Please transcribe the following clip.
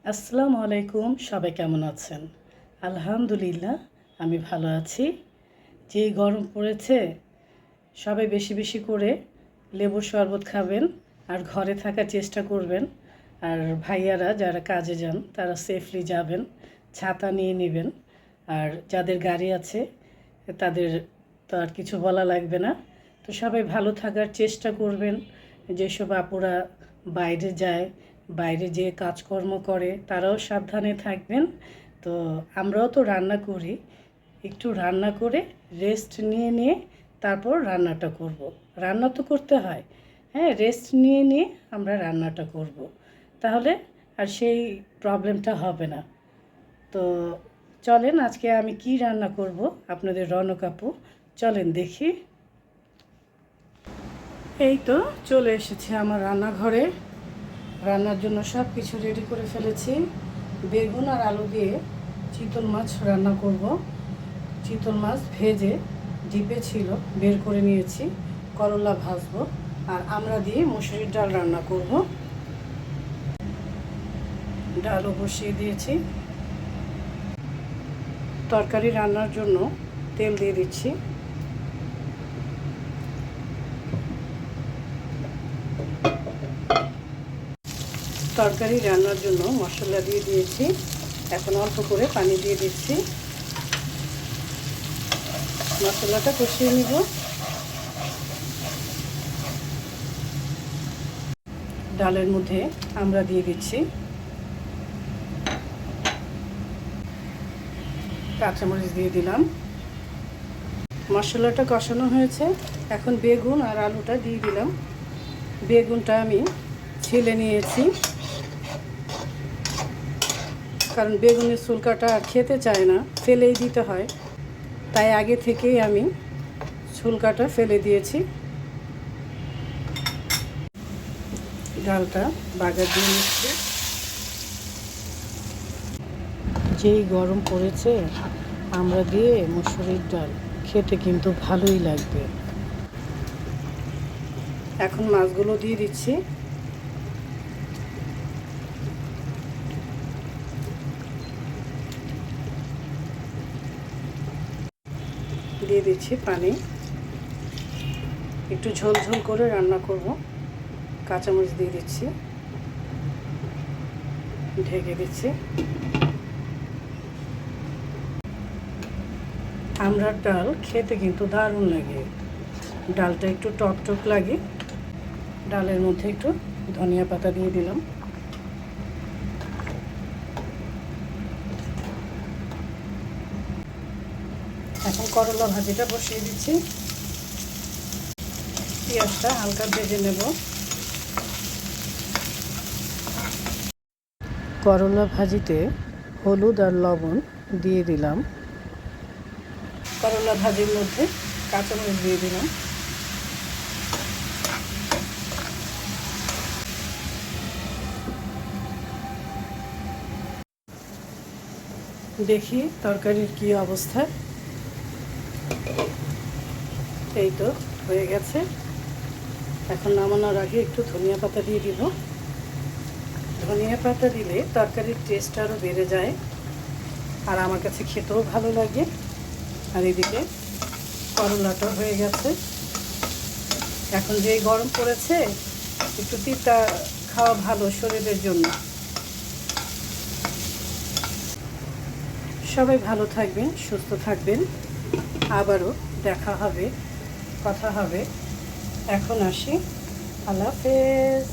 আসসালামু আলাইকুম। সবাই কেমন আছেন? আলহামদুলিল্লাহ আমি ভালো আছি। যে গরম পড়েছে, সবাই বেশি বেশি করে লেবুর শরবত খাবেন আর ঘরে থাকার চেষ্টা করবেন। আর ভাইয়ারা যারা কাজে যান তারা সেফলি যাবেন, ছাতা নিয়ে নেবেন। আর যাদের গাড়ি আছে তাদের তো আর কিছু বলা লাগবে না। তো সবাই ভালো থাকার চেষ্টা করবেন। যেসব আপুরা বাইরে যায়, বাইরে যে কাজকর্ম করে তারাও সাবধানে থাকবেন। তো আমরাও তো রান্না করি, একটু রান্না করে রেস্ট নিয়ে নিয়ে তারপর রান্নাটা করব। রান্না তো করতে হয়, হ্যাঁ, রেস্ট নিয়ে নিয়ে আমরা রান্নাটা করব, তাহলে আর সেই প্রবলেমটা হবে না। তো চলেন আজকে আমি কি রান্না করব আপনাদের রনক আপু, চলেন দেখি। এই তো চলে এসেছি আমার রান্নাঘরে। রান্নার জন্য সব কিছু রেডি করে ফেলেছি। বেগুন আর আলু দিয়ে চিতল মাছ রান্না করব। চিতল মাছ ভেজে ডিপে ছিল, বের করে নিয়েছি। করলা ভাজবো আর আমরা দিয়ে মুসুরির ডাল রান্না করব। ডালও বসিয়ে দিয়েছি। তরকারি রান্নার জন্য তেল দিয়ে দিচ্ছি। তরকারি রান্নার জন্য মশলা দিয়ে দিয়েছি। এখন অল্প করে পানি দিয়ে দিচ্ছি। মশলাটা কষিয়ে নিব। ডালের মধ্যে আমরা দিয়ে দিচ্ছি কাঁচামরিচ দিয়ে দিলাম। মশলাটা কষানো হয়েছে, এখন বেগুন আর আলুটা দিয়ে দিলাম। বেগুনটা আমি ছিলে নিয়েছি, কারণ বেগুনের ছুলকাটা আর খেতে চায় না, ফেলেই দিতে হয়, তাই আগে থেকেই আমি ছুলকাটা ফেলে দিয়েছি। ডালটা বাগার দিয়ে নিচ্ছি। যেই গরম পড়েছে, আমরা দিয়ে মুসুরির ডাল খেতে কিন্তু ভালোই লাগবে। এখন মাছগুলো দিয়ে দিচ্ছি। দিয়ে দিচ্ছি পানি, একটু ঝোল ঝোল করে রান্না করব। কাঁচামরিচ দিয়ে দিচ্ছি, ঢেকে দিচ্ছি। আমড়ার ডাল খেতে কিন্তু দারুণ লাগে। ডালটা একটু টক টক লাগে। ডালের মধ্যে একটু ধনিয়া পাতা দিয়ে দিলাম। এখন করলা ভাজিটা বসিয়ে দিচ্ছি। পেঁয়াজটা হালকা ভেজে নেব। করলা ভাজিতে হলুদ আর লবণ দিয়ে দিলাম। করলা ভাজির মধ্যে কাঁচামরিচ দিয়ে দিলাম। দেখি তরকারির কি অবস্থা। এই তো হয়ে গেছে। এখন নামানোর আগে একটু ধনিয়া পাতা দিয়ে দিব। ধনিয়া পাতা দিলে তরকারির টেস্ট আরও বেড়ে যায়, আর আমার কাছে খেতেও ভালো লাগে। আর এদিকে করলাটা হয়ে গেছে। এখন যেই গরম পড়েছে, একটু তিতা খাওয়া ভালো শরীরের জন্য। সবাই ভালো থাকবেন, সুস্থ থাকবেন। আবারও দেখা হবে, কথা হবে। এখন আসি, আল্লাহ হাফেজ।